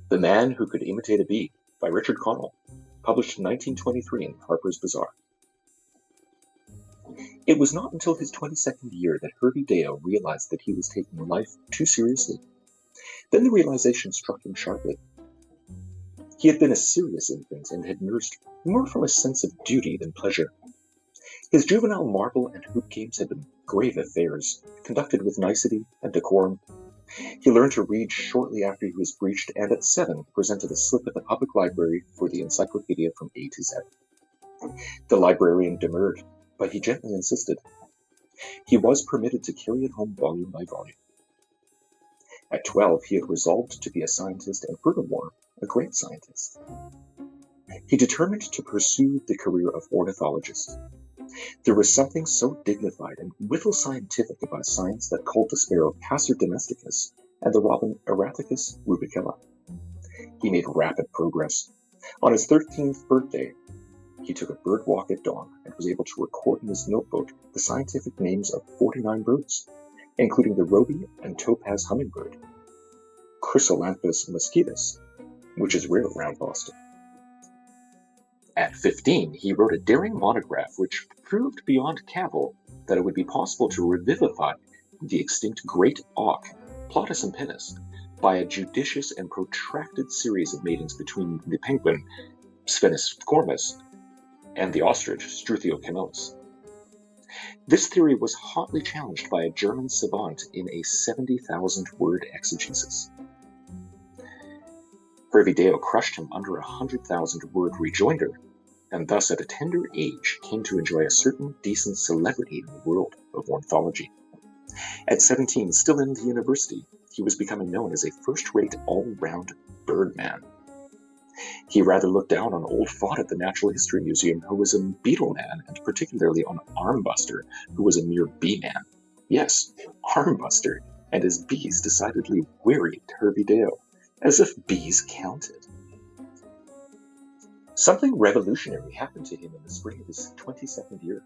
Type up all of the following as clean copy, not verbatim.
The Man Who Could Imitate a Bee by Richard Connell, published in 1923 in Harper's Bazaar. It was not until his 22nd year that Hervey Dale realized that he was taking life too seriously. Then the realization struck him sharply. He had been a serious infant and had nursed more from a sense of duty than pleasure. His juvenile marble and hoop games had been grave affairs, conducted with nicety and decorum. He learned to read shortly after he was breeched, and at 7 presented a slip at the public library for the encyclopedia from A to Z. The librarian demurred, but he gently insisted. He was permitted to carry it home volume by volume. At 12, he had resolved to be a scientist and furthermore, a great scientist. He determined to pursue the career of ornithologist. There was something so dignified and withal scientific about science that called the sparrow Passer domesticus and the robin Erathicus rubicilla. He made rapid progress. On his 13th birthday, he took a bird walk at dawn and was able to record in his notebook the scientific names of 49 birds, including the Roby and Topaz hummingbird, Chrysolampus mosquitus, which is rare around Boston. At 15, he wrote a daring monograph which proved beyond cavil that it would be possible to revivify the extinct great auk, Plautus impennis, by a judicious and protracted series of matings between the penguin, Sphenus cormus, and the ostrich, Struthio camelis. This theory was hotly challenged by a German savant in a 70,000-word exegesis. Hervey Dale crushed him under a 100,000-word rejoinder, and thus at a tender age came to enjoy a certain decent celebrity in the world of ornithology. At 17, still in the university, he was becoming known as a first-rate all-round birdman. He rather looked down on old Fott at the Natural History Museum, who was a beetle man, and particularly on Armbuster, who was a mere bee man. Yes, Armbuster and his bees decidedly wearied Hervey Dale, as if bees counted. Something revolutionary happened to him in the spring of his 22nd year.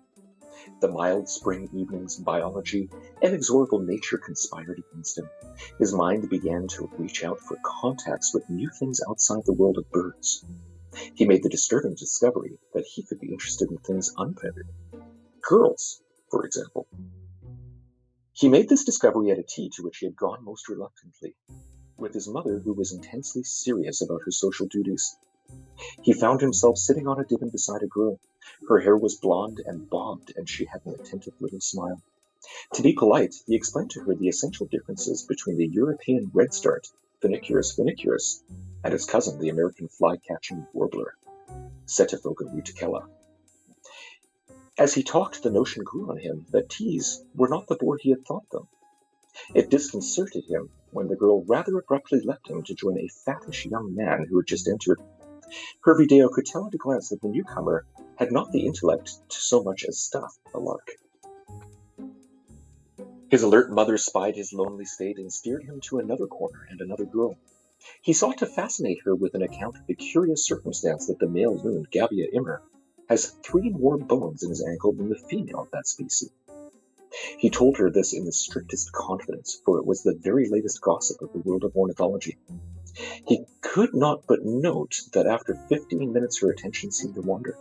The mild spring evenings, biology, inexorable nature conspired against him. His mind began to reach out for contacts with new things outside the world of birds. He made the disturbing discovery that he could be interested in things unfeathered. Girls, for example. He made this discovery at a tea to which he had gone most reluctantly, with his mother, who was intensely serious about her social duties. He found himself sitting on a divan beside a girl. Her hair was blonde and bobbed, and she had an attentive little smile. To be polite, he explained to her the essential differences between the European redstart, Phoenicurus phoenicurus, and his cousin, the American fly-catching warbler, Setiphoca ruticella. As he talked, the notion grew on him that teas were not the bore he had thought them. It disconcerted him when the girl rather abruptly left him to join a fattish young man who had just entered. Hervey Dale could tell at a glance that the newcomer had not the intellect to so much as stuff a lark. His alert mother spied his lonely state and steered him to another corner and another girl. He sought to fascinate her with an account of the curious circumstance that the male loon, Gabia immer, has 3 more bones in his ankle than the female of that species. He told her this in the strictest confidence, for it was the very latest gossip of the world of ornithology. He could not but note that after 15 minutes her attention seemed to wander.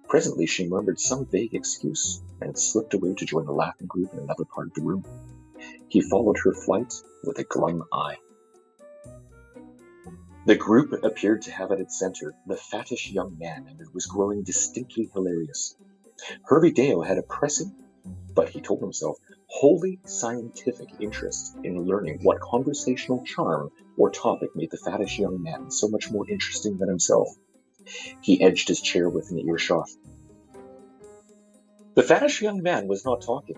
Presently she murmured some vague excuse and slipped away to join the laughing group in another part of the room. He followed her flight with a glum eye. The group appeared to have at its center the fattish young man, and it was growing distinctly hilarious. Hervey Dale had a pressing, but he told himself, wholly scientific interest in learning what conversational charm or topic made the fattish young man so much more interesting than himself. He edged his chair within earshot. The fattish young man was not talking.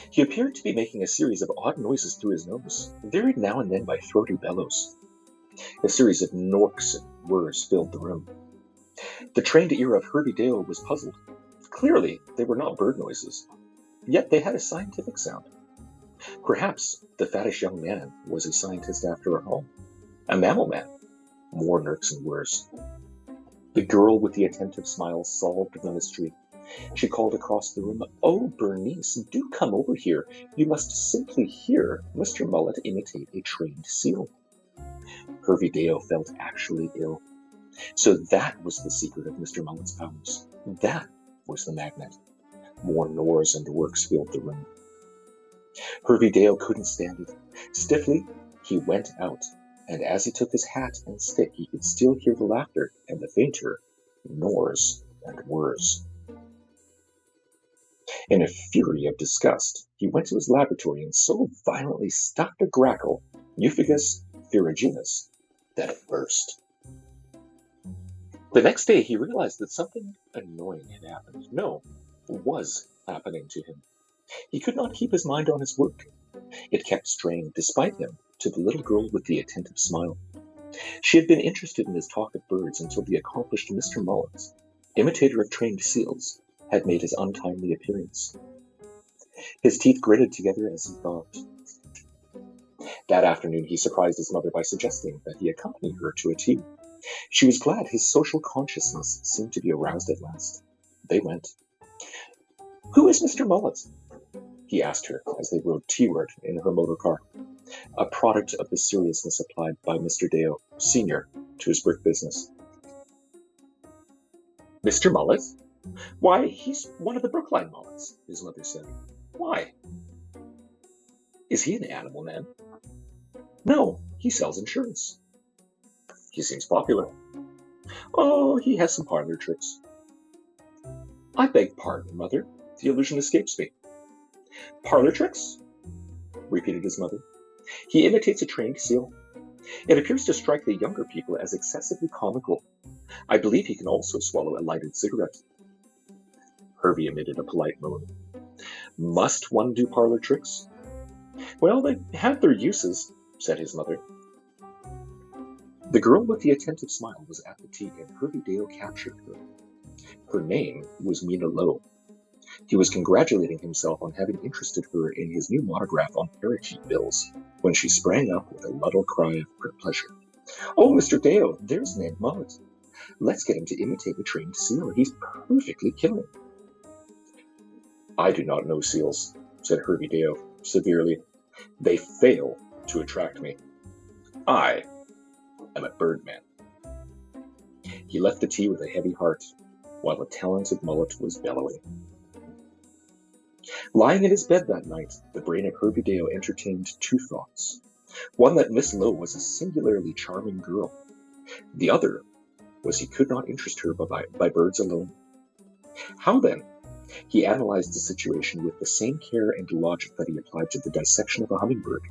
He appeared to be making a series of odd noises through his nose, varied now and then by throaty bellows. A series of norks and whirs filled the room. The trained ear of Hervey Dale was puzzled. Clearly, they were not bird noises, yet they had a scientific sound. Perhaps the fattish young man was a scientist after all. A mammal man. More nurks and whirs. The girl with the attentive smile solved the mystery. She called across the room, "Oh, Bernice, do come over here. You must simply hear Mr. Mullet imitate a trained seal." Hervey felt actually ill. So that was the secret of Mr. Mullet's powers. That was the magnet. More Nors and Works filled the room. Hervey couldn't stand it. Stiffly, he went out, and as he took his hat and stick, he could still hear the laughter and the fainter Nors and Whirs. In a fury of disgust, he went to his laboratory and so violently stopped a grackle, Euphagus ferruginus, that it burst. The next day, he realized that something annoying had happened. No, was happening to him. He could not keep his mind on his work. It kept straying, despite him, to the little girl with the attentive smile. She had been interested in his talk of birds until the accomplished Mr. Mullet, imitator of trained seals, had made his untimely appearance. His teeth gritted together as he thought. That afternoon, he surprised his mother by suggesting that he accompany her to a tea. She was glad his social consciousness seemed to be aroused at last. They went. "Who is Mr. Mullet?" he asked her as they rode teaward in her motor car, a product of the seriousness applied by Mr. Deo, Sr., to his brick business. "Mr. Mullet? Why, he's one of the Brookline Mullets," his mother said. "Why? Is he an animal man?" "No, he sells insurance." "He seems popular." "Oh, he has some parlor tricks." "I beg pardon, Mother. The illusion escapes me." "Parlor tricks?" repeated his mother. "He imitates a trained seal. It appears to strike the younger people as excessively comical. I believe he can also swallow a lighted cigarette." Hervey emitted a polite moan. "Must one do parlor tricks?" "Well, they have their uses," said his mother. The girl with the attentive smile was at the tea, and Hervey captured her. Her name was Mina Lowe. He was congratulating himself on having interested her in his new monograph on parakeet bills, when she sprang up with a little cry of pleasure. "Oh, Mr. Deo, there's Ned Mullet. Let's get him to imitate a trained seal. He's perfectly killing." "I do not know seals," said Hervey severely. "They fail to attract me. I am a birdman." He left the tea with a heavy heart, while the talented Mullet was bellowing. Lying in his bed that night, the brain of Hervey entertained two thoughts. One, that Miss Lowe was a singularly charming girl. The other was he could not interest her by birds alone. How then? He analyzed the situation with the same care and logic that he applied to the dissection of a hummingbird.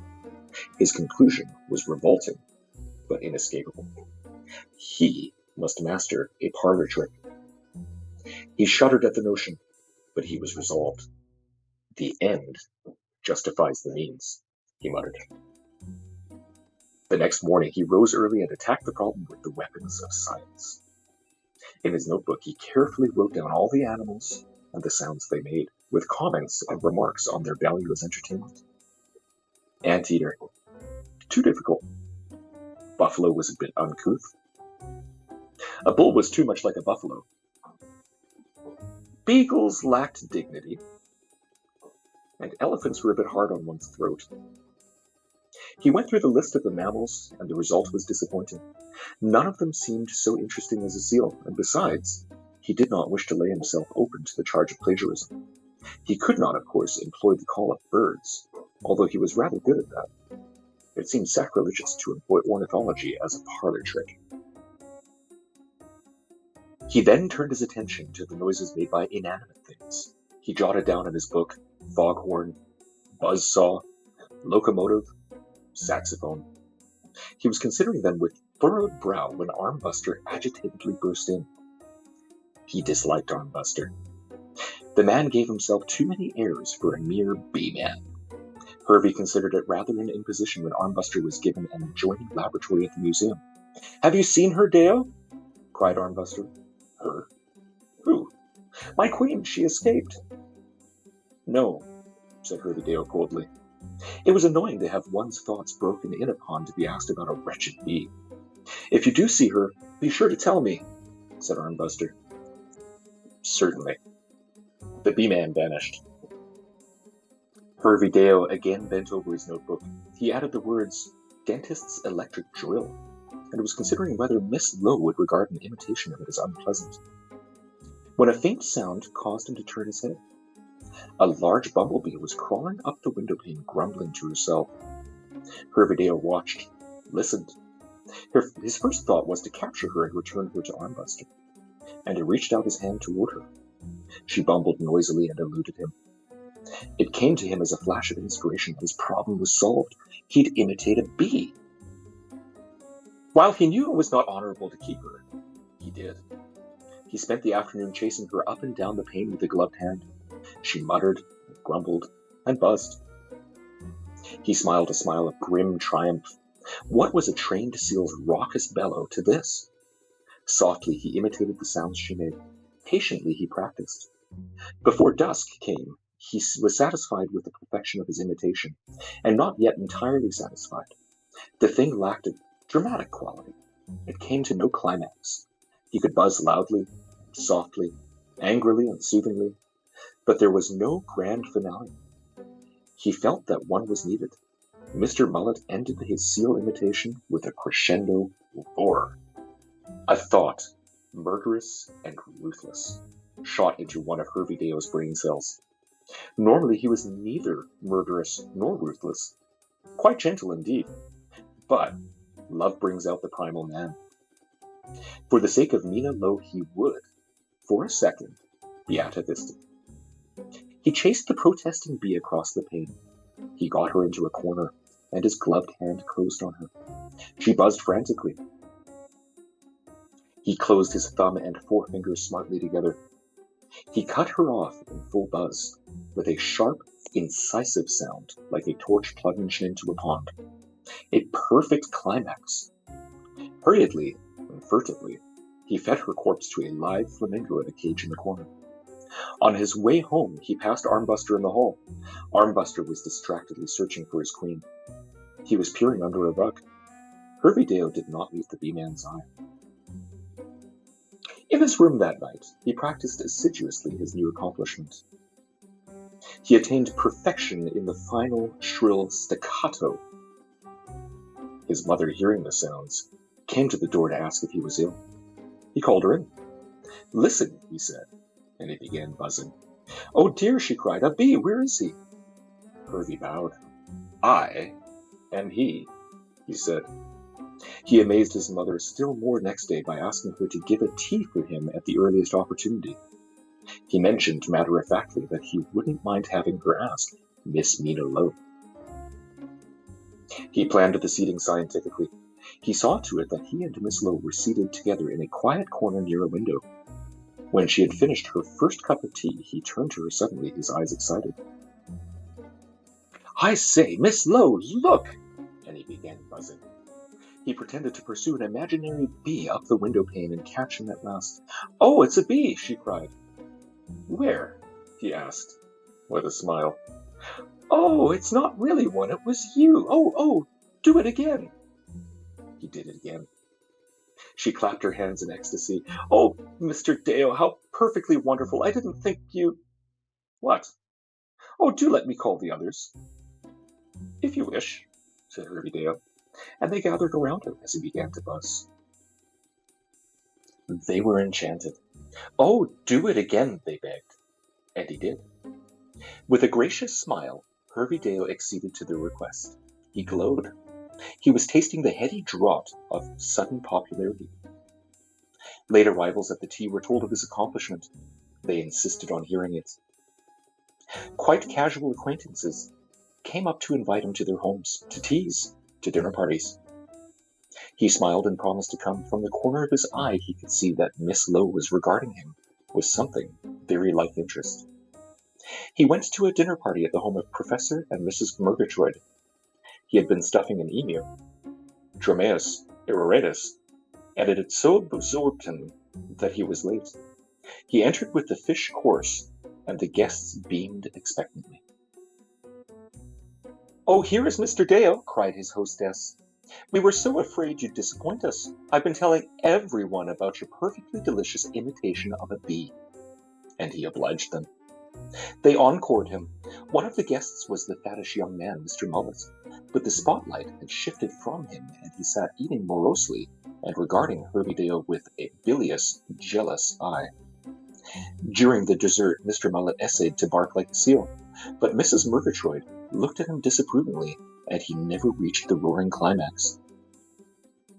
His conclusion was revolting, but inescapable. He must master a parlor trick. He shuddered at the notion, but he was resolved. "The end justifies the means," he muttered. The next morning, he rose early and attacked the problem with the weapons of science. In his notebook, he carefully wrote down all the animals and the sounds they made, with comments and remarks on their value as entertainment. Anteater, too difficult. Buffalo was a bit uncouth. A bull was too much like a buffalo. Beagles lacked dignity. And elephants were a bit hard on one's throat. He went through the list of the mammals, and the result was disappointing. None of them seemed so interesting as a seal, and besides, he did not wish to lay himself open to the charge of plagiarism. He could not, of course, employ the call of birds, although he was rather good at that. It seemed sacrilegious to employ ornithology as a parlor trick. He then turned his attention to the noises made by inanimate things. He jotted down in his book foghorn, buzzsaw, locomotive, saxophone. He was considering them with furrowed brow when Armbuster agitatedly burst in. He disliked Armbuster. The man gave himself too many airs for a mere bee-man. Hervey considered it rather an imposition when Armbuster was given an adjoining laboratory at the museum. "Have you seen her, Deo?" cried Armbuster. "Her? Who?" "My queen. She escaped." "No," said Hervey coldly. It was annoying to have one's thoughts broken in upon to be asked about a wretched bee. "If you do see her, be sure to tell me," said Armbuster. "Certainly." The bee-man vanished. Hervey again bent over his notebook. He added the words, "dentist's electric drill," and was considering whether Miss Lowe would regard an imitation of it as unpleasant, when a faint sound caused him to turn his head. A large bumblebee was crawling up the windowpane, grumbling to herself. Hervidale watched, listened. His first thought was to capture her and return her to Armbuster, and he reached out his hand toward her. She bumbled noisily and eluded him. It came to him as a flash of inspiration that his problem was solved. He'd imitate a bee. While he knew it was not honorable to keep her, he did. He spent the afternoon chasing her up and down the pane with a gloved hand. She muttered, grumbled, and buzzed. He smiled a smile of grim triumph. What was a trained seal's raucous bellow to this? Softly he imitated the sounds she made. Patiently he practiced. Before dusk came, he was satisfied with the perfection of his imitation, and not yet entirely satisfied. The thing lacked a dramatic quality. It came to no climax. He could buzz loudly, softly, angrily, and soothingly, but there was no grand finale. He felt that one was needed. Mr. Mullet ended his seal imitation with a crescendo roar. A thought, murderous and ruthless, shot into one of Hervidale's brain cells. Normally he was neither murderous nor ruthless, quite gentle indeed, but love brings out the primal man. For the sake of Mina Lowe he would, for a second, be atavistic. He chased the protesting bee across the pane. He got her into a corner, and his gloved hand closed on her. She buzzed frantically. He closed his thumb and forefingers smartly together. He cut her off in full buzz, with a sharp, incisive sound like a torch plunged into a pond. A perfect climax. Hurriedly and furtively, he fed her corpse to a live flamingo in a cage in the corner. On his way home, he passed Armbuster in the hall. Armbuster was distractedly searching for his queen. He was peering under a rug. Hervidale did not meet the bee-man's eye. In his room that night, he practiced assiduously his new accomplishment. He attained perfection in the final, shrill staccato. His mother, hearing the sounds, came to the door to ask if he was ill. He called her in. "Listen," he said, and he began buzzing. "Oh dear," she cried, "a bee, where is he?" Hervey bowed. "I am he," he said. He amazed his mother still more next day by asking her to give a tea for him at the earliest opportunity. He mentioned matter-of-factly that he wouldn't mind having her ask Miss Mina Lowe. He planned the seating scientifically. He saw to it that he and Miss Lowe were seated together in a quiet corner near a window. When she had finished her first cup of tea, he turned to her suddenly, his eyes excited. "I say, Miss Lowe, look!" And he began buzzing. He pretended to pursue an imaginary bee up the window pane and catch him at last. "Oh, it's a bee!" she cried. "Where?" he asked, with a smile. "Oh, it's not really one, it was you. Oh, do it again." He did it again. She clapped her hands in ecstasy. "Oh, Mr. Dale, how perfectly wonderful. I didn't think you—" "What?" "Oh, do let me call the others." "If you wish," said Hervidale, and they gathered around him as he began to buzz. They were enchanted. "Oh, do it again," they begged, and he did. With a gracious smile, Hervidale acceded to their request. He glowed. He was tasting the heady draught of sudden popularity. Late arrivals at the tea were told of his accomplishment. They insisted on hearing it. Quite casual acquaintances came up to invite him to their homes, to teas, to dinner parties. He smiled and promised to come. From the corner of his eye he could see that Miss Lowe was regarding him with something very like interest. He went to a dinner party at the home of Professor and Mrs. Murgatroyd. He had been stuffing an emu, Dromaeus aeratus, and it had so absorbed him that he was late. He entered with the fish course, and the guests beamed expectantly. "Oh, here is Mr. Dale," cried his hostess. "We were so afraid you'd disappoint us. I've been telling everyone about your perfectly delicious imitation of a bee." And he obliged them. They encored him. One of the guests was the fattish young man, Mr. Mullet, but the spotlight had shifted from him, and he sat eating morosely and regarding Herbie Dale with a bilious, jealous eye. During the dessert, Mr. Mullet essayed to bark like a seal, but Mrs. Murgatroyd looked at him disapprovingly, and he never reached the roaring climax.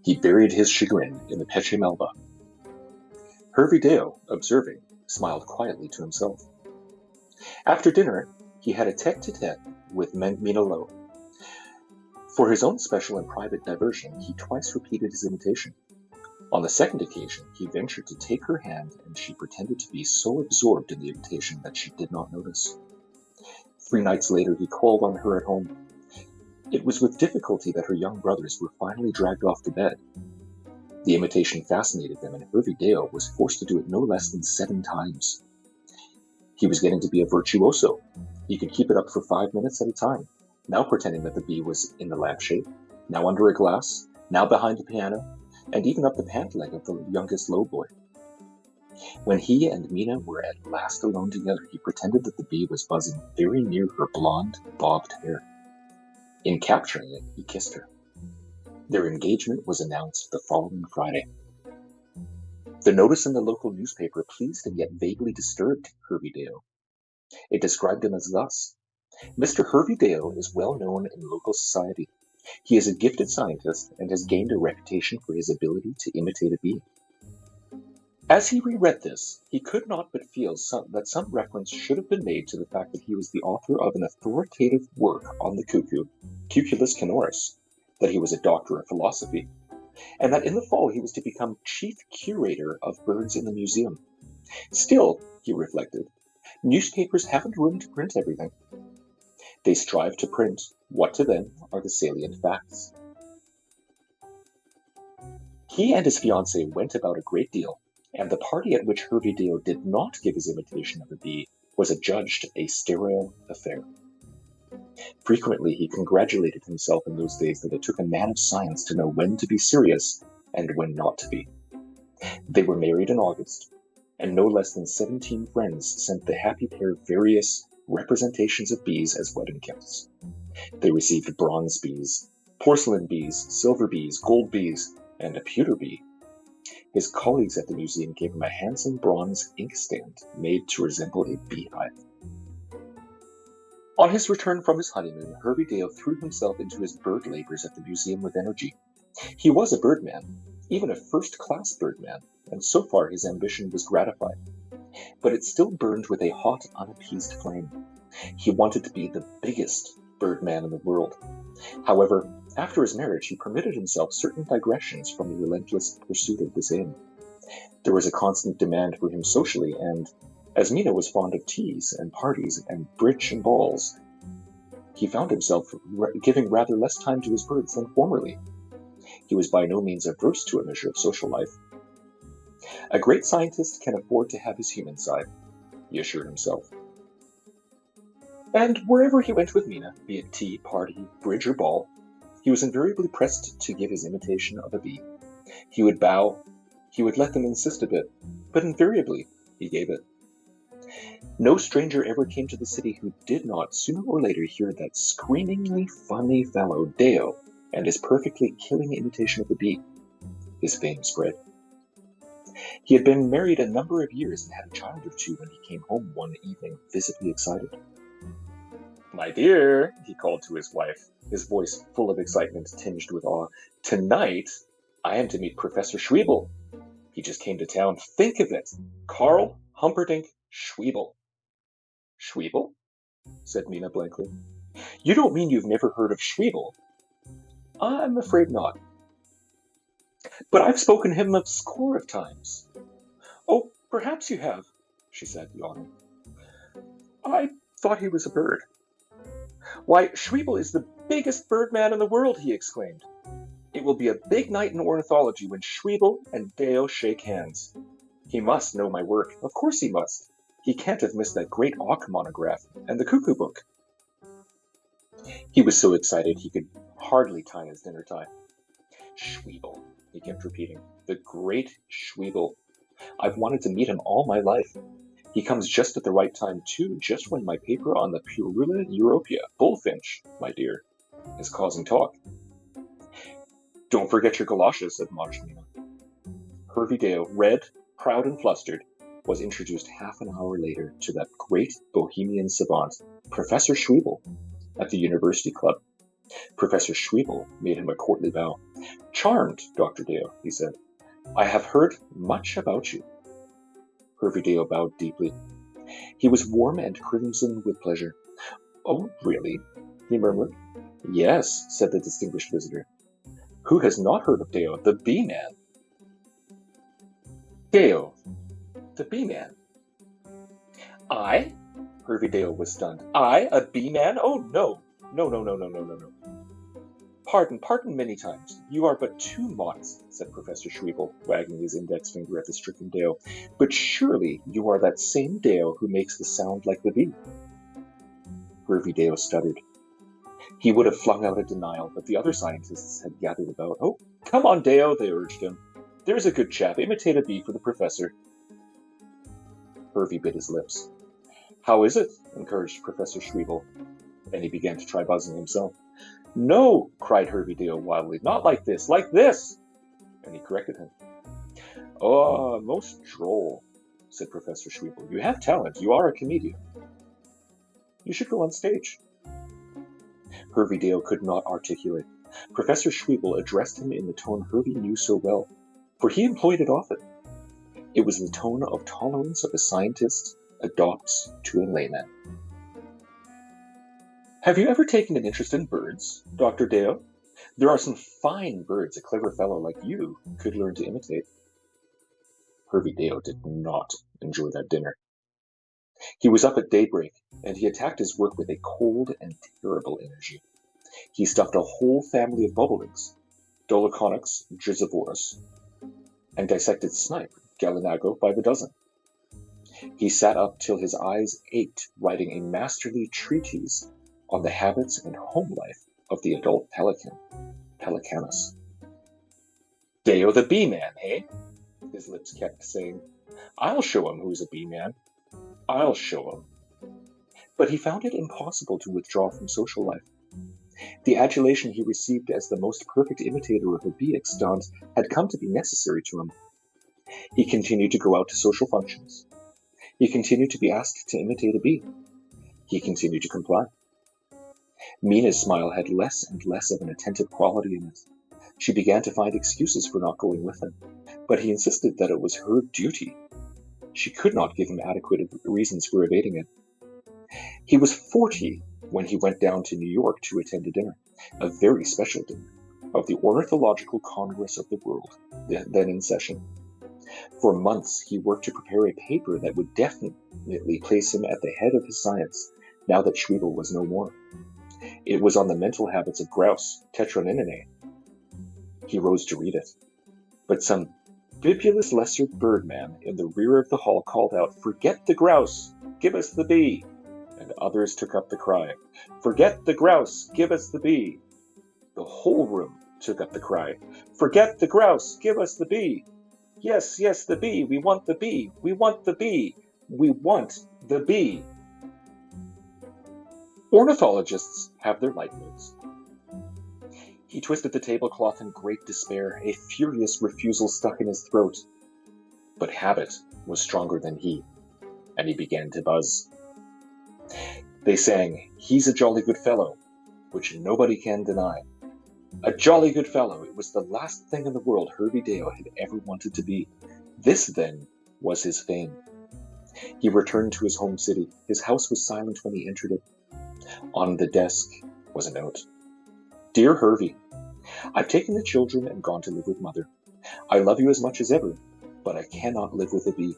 He buried his chagrin in the Peche Melba. Hervey Dale, observing, smiled quietly to himself. After dinner, he had a tete-a-tete with Mina Lowe. For his own special and private diversion, he twice repeated his imitation. On the second occasion, he ventured to take her hand, and she pretended to be so absorbed in the imitation that she did not notice. 3 nights later, he called on her at home. It was with difficulty that her young brothers were finally dragged off to bed. The imitation fascinated them, and Hervey Dale was forced to do it no less than 7 times. He was getting to be a virtuoso. He could keep it up for 5 minutes at a time, now pretending that the bee was in the lampshade, now under a glass, now behind the piano, and even up the pant leg of the youngest Lowe boy. When he and Mina were at last alone together, he pretended that the bee was buzzing very near her blonde, bobbed hair. In capturing it, he kissed her. Their engagement was announced the following Friday. The notice in the local newspaper pleased and yet vaguely disturbed Hervey Dale. It described him as thus: Mr. Hervey Dale is well known in local society. He is a gifted scientist and has gained a reputation for his ability to imitate a bee. As he reread this, he could not but feel that some reference should have been made to the fact that he was the author of an authoritative work on the cuckoo, Cuculus canoris, that he was a doctor of philosophy, and that in the fall he was to become chief curator of birds in the museum. Still, he reflected, newspapers haven't room to print everything. They strive to print what to them are the salient facts. He and his fiancée went about a great deal, and the party at which Hervey Dale did not give his imitation of a bee was adjudged a sterile affair. Frequently he congratulated himself in those days that it took a man of science to know when to be serious and when not to be. They were married in August, and no less than 17 friends sent the happy pair various representations of bees as wedding gifts. They received bronze bees, porcelain bees, silver bees, gold bees, and a pewter bee. His colleagues at the museum gave him a handsome bronze inkstand made to resemble a beehive. On his return from his honeymoon, Hervey Dale threw himself into his bird labors at the museum with energy. He was a birdman, even a first-class birdman, and so far his ambition was gratified. But it still burned with a hot, unappeased flame. He wanted to be the biggest birdman in the world. However, after his marriage, he permitted himself certain digressions from the relentless pursuit of this aim. There was a constant demand for him socially, and as Mina was fond of teas and parties and bridge and balls, he found himself giving rather less time to his birds than formerly. He was by no means averse to a measure of social life. A great scientist can afford to have his human side, he assured himself. And wherever he went with Mina, be it tea, party, bridge, or ball, he was invariably pressed to give his imitation of a bee. He would bow, he would let them insist a bit, but invariably he gave it. No stranger ever came to the city who did not, sooner or later, hear that screamingly funny fellow Dale and his perfectly killing imitation of the bee. His fame spread. He had been married a number of years and had a child or two when he came home one evening, visibly excited. "My dear," he called to his wife, his voice full of excitement tinged with awe, "tonight I am to meet Professor Schwiebel. He just came to town. Think of it! Karl Humperdinck Schwiebel." "Schwiebel?" said Mina blankly. "You don't mean you've never heard of Schwiebel?" "I'm afraid not." "But I've spoken to him a score of times." "Oh, perhaps you have," she said, yawning. "I thought he was a bird." "Why, Schwiebel is the biggest birdman in the world," he exclaimed. "It will be a big night in ornithology when Schwiebel and Dale shake hands. He must know my work. Of course he must. He can't have missed that great auk monograph and the cuckoo book." He was so excited he could hardly tie his dinner tie. "Schwiebel," he kept repeating. "The great Schwiebel. I've wanted to meet him all my life. He comes just at the right time, too, just when my paper on the Purula Europea, bullfinch, my dear, is causing talk." "Don't forget your galoshes," admonished Mina. Hervey-Dale, red, proud and flustered, was introduced half an hour later to that great bohemian savant, Professor Schwebel, at the University Club. Professor Schwebel made him a courtly bow. "Charmed, Dr. Dale," he said. "I have heard much about you." Hervey-Dale bowed deeply. He was warm and crimson with pleasure. "Oh, really?" he murmured. "Yes," said the distinguished visitor. "Who has not heard of Dale, the Bee-Man?" Dale, the Bee-Man. "I?" Hervey-Dale was stunned. "I, a Bee-Man? Oh, no. No. Pardon many times. You are but too modest," said Professor Schwebel, wagging his index finger at the stricken Dale. "But surely you are that same Dale who makes the sound like the bee." Hervey-Dale stuttered. He would have flung out a denial, but the other scientists had gathered about. "Oh, come on, Dale," they urged him. "There's a good chap. Imitate a bee for the professor." Hervey bit his lips. "How is it?" encouraged Professor Schwebel, and he began to try buzzing himself. "No," cried Hervey-Dale wildly, "not like this, like this!" And he corrected him. "Oh, most droll," said Professor Schwebel. "You have talent. You are a comedian. You should go on stage." Hervey-Dale could not articulate. Professor Schwebel addressed him in the tone Hervey knew so well, for he employed it often. It was the tone of tolerance of a scientist adopts to a layman. "Have you ever taken an interest in birds, Dr. Dale? There are some fine birds a clever fellow like you could learn to imitate." Hervey-Dale did not enjoy that dinner. He was up at daybreak, and he attacked his work with a cold and terrible energy. He stuffed a whole family of bobolinks, Dolichonyx gizivorus, and dissected snipe, gallinago, by the dozen. He sat up till his eyes ached writing a masterly treatise on the habits and home life of the adult pelican, Pelicanus. "Dale the Bee-Man, eh?" his lips kept saying. "I'll show him who's a bee-man. I'll show him." But he found it impossible to withdraw from social life. The adulation he received as the most perfect imitator of a bee extant had come to be necessary to him. He continued to go out to social functions. He continued to be asked to imitate a bee. He continued to comply. Mina's smile had less and less of an attentive quality in it. She began to find excuses for not going with him, but he insisted that it was her duty. She could not give him adequate reasons for evading it. He was 40 when he went down to New York to attend a dinner, a very special dinner, of the Ornithological Congress of the World, then in session. For months he worked to prepare a paper that would definitely place him at the head of his science, now that Schwebel was no more. It was on the mental habits of grouse, Tetroninae. He rose to read it, but some bibulous lesser birdman in the rear of the hall called out, "Forget the grouse, give us the bee," and others took up the cry, "Forget the grouse, give us the bee." The whole room took up the cry, "Forget the grouse, give us the bee. Yes, the bee, we want the bee, we want the bee, we want the bee." Ornithologists have their light moods. He twisted the tablecloth in great despair, a furious refusal stuck in his throat. But habit was stronger than he, and he began to buzz. They sang, "He's a jolly good fellow," which nobody can deny. A jolly good fellow, it was the last thing in the world Hervey-Dale had ever wanted to be. This, then, was his fame. He returned to his home city. His house was silent when he entered it. On the desk was a note. "Dear Hervey, I've taken the children and gone to live with Mother. I love you as much as ever, but I cannot live with a bee.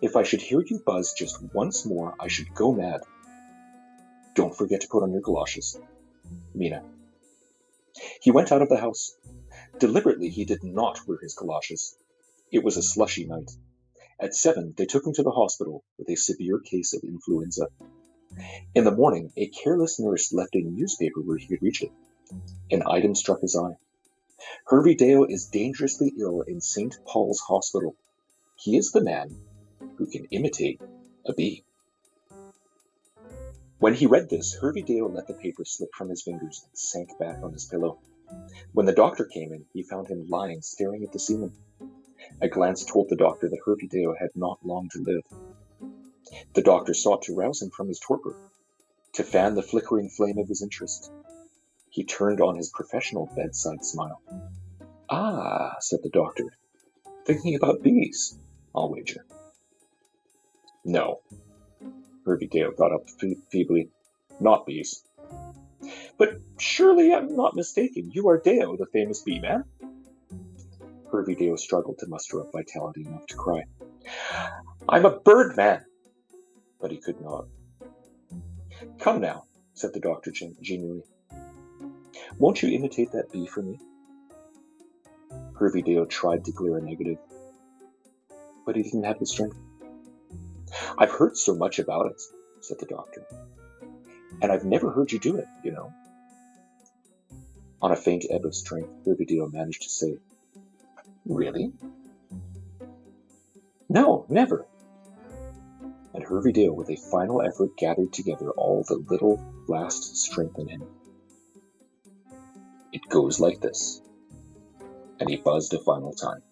If I should hear you buzz just once more, I should go mad. Don't forget to put on your galoshes. Mina." He went out of the house. Deliberately, he did not wear his galoshes. It was a slushy night. At 7, they took him to the hospital with a severe case of influenza. In the morning, a careless nurse left a newspaper where he could reach it. An item struck his eye. "Hervey-Dale is dangerously ill in St. Paul's Hospital. He is the man who can imitate a bee." When he read this, Hervey-Dale let the paper slip from his fingers and sank back on his pillow. When the doctor came in, he found him lying staring at the ceiling. A glance told the doctor that Hervey had not long to live. The doctor sought to rouse him from his torpor, to fan the flickering flame of his interest. He turned on his professional bedside smile. "Ah," said the doctor, "thinking about bees, I'll wager." "No." Hervey got up feebly. "Not bees." "But surely I'm not mistaken. You are Deo, the famous bee man?" Hervey struggled to muster up vitality enough to cry. "I'm a bird man." But he could not. "Come now," said the doctor genially. "Won't you imitate that bee for me?" Hervey tried to clear a negative, but he didn't have the strength. "I've heard so much about it," said the doctor, "and I've never heard you do it, you know." On a faint ebb of strength, Hervey managed to say, "Really?" "No, never." And Hervey with a final effort, gathered together all the little last strength in him. "It goes like this." And he buzzed a final time.